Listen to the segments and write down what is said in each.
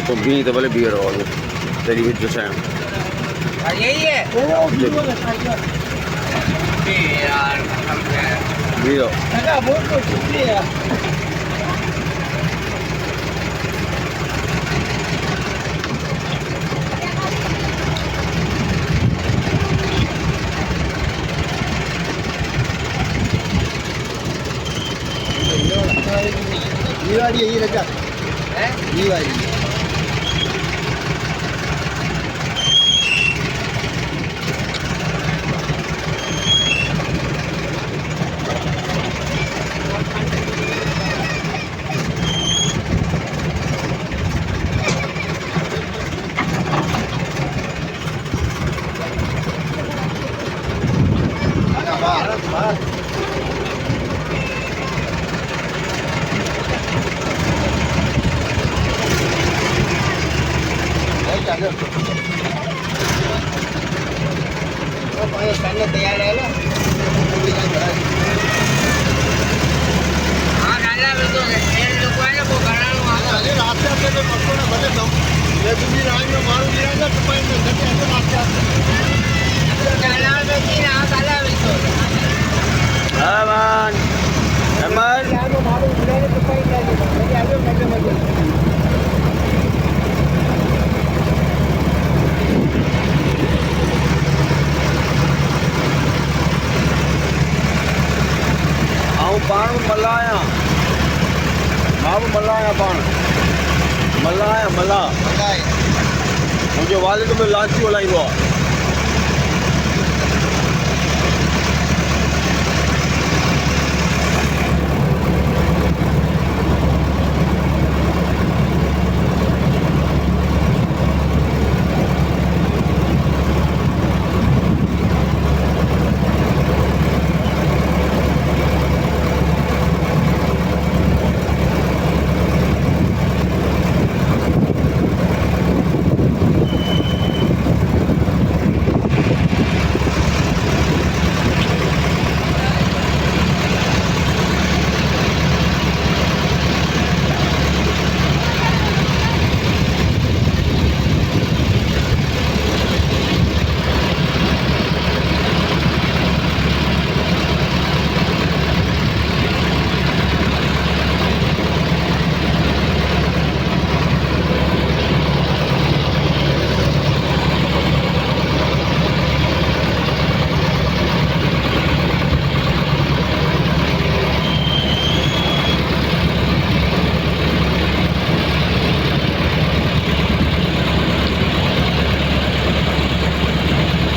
तो भी तो भले बियर और तेरी भी जो है यही है यार बियर लगा बहुत कुछ है ये वाली यही रखा है ये वाली तैयार है ना हाँ डाला तो तेल लोग है ना वो कराना वहाँ अरे रास्ते आते तो मत ना भले दो ये दूसरी रात में मारू गिरा ना तो पाइन में सके ऐसे रास्ते आते डाला में तीन हाथ डाला भी तो अमन अमन यार वो मारू गिरा ना तो पाइन लगे मेरे आगे मजे मजे पाण मल्हाया मां बि मल्हाया पाण मल्हाया मल्हा मुंहिंजो वालिद में लांचियूं हलाईंदो आहे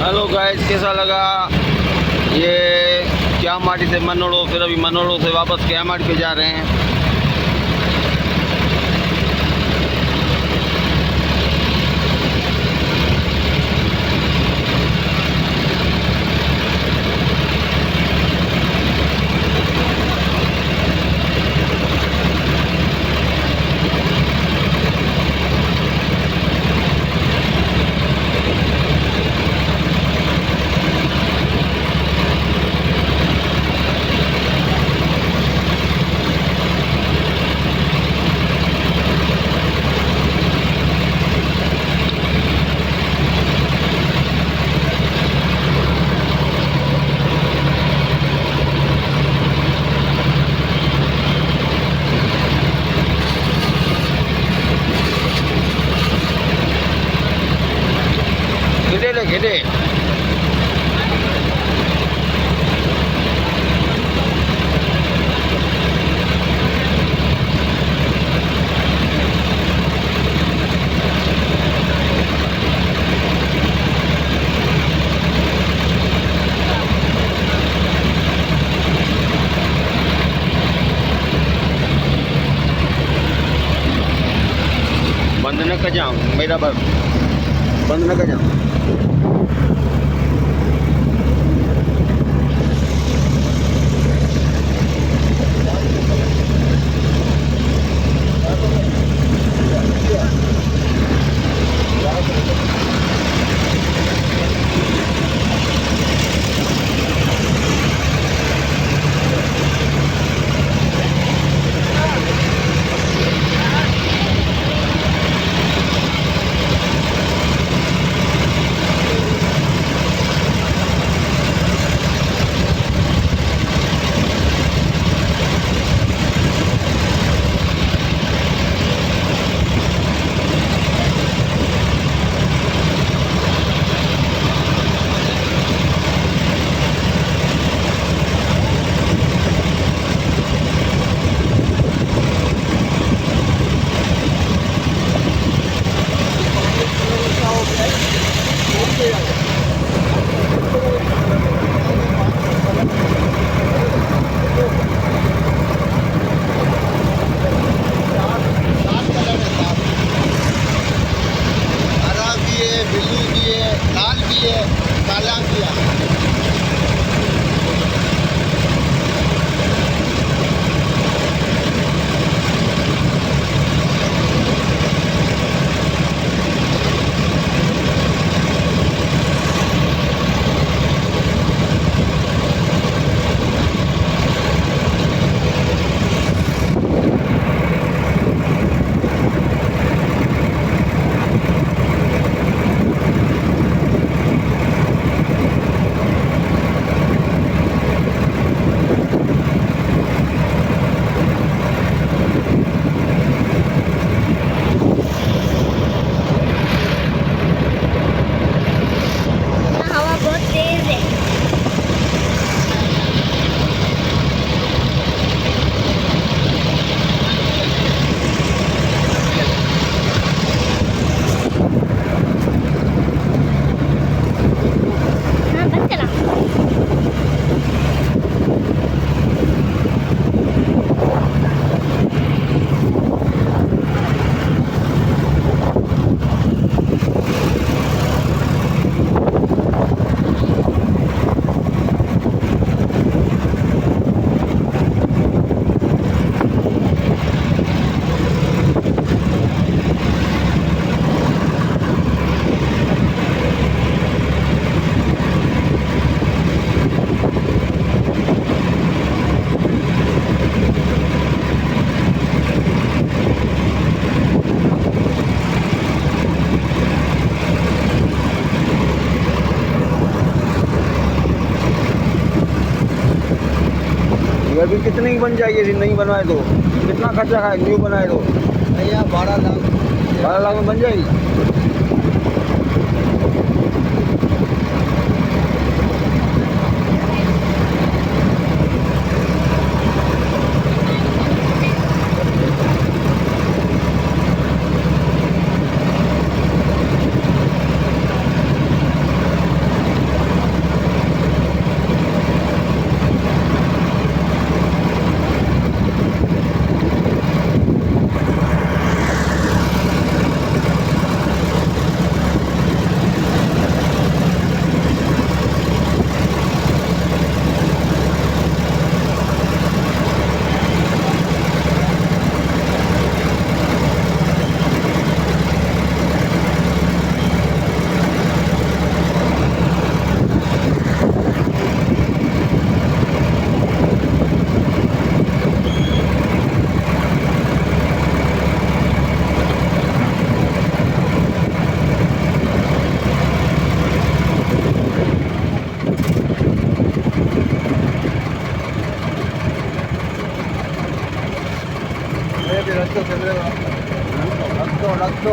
हेलो गाइस, कैसा लगा ये क्या माटी से मनोड़ो, फिर अभी मनोड़ो से वापस क्या माटी पे जा रहे हैं। घेटे बंद न कजाऊं मेरा बंद न कजाऊं। फिर कितने की बन जाएगी यदि नहीं बनवाए तो? कितना खर्चा खाए न्यू बनाए तो? અહીંયા 12 લાખ 12 लाख में बन जाएगी। રસ્તો રસ્તો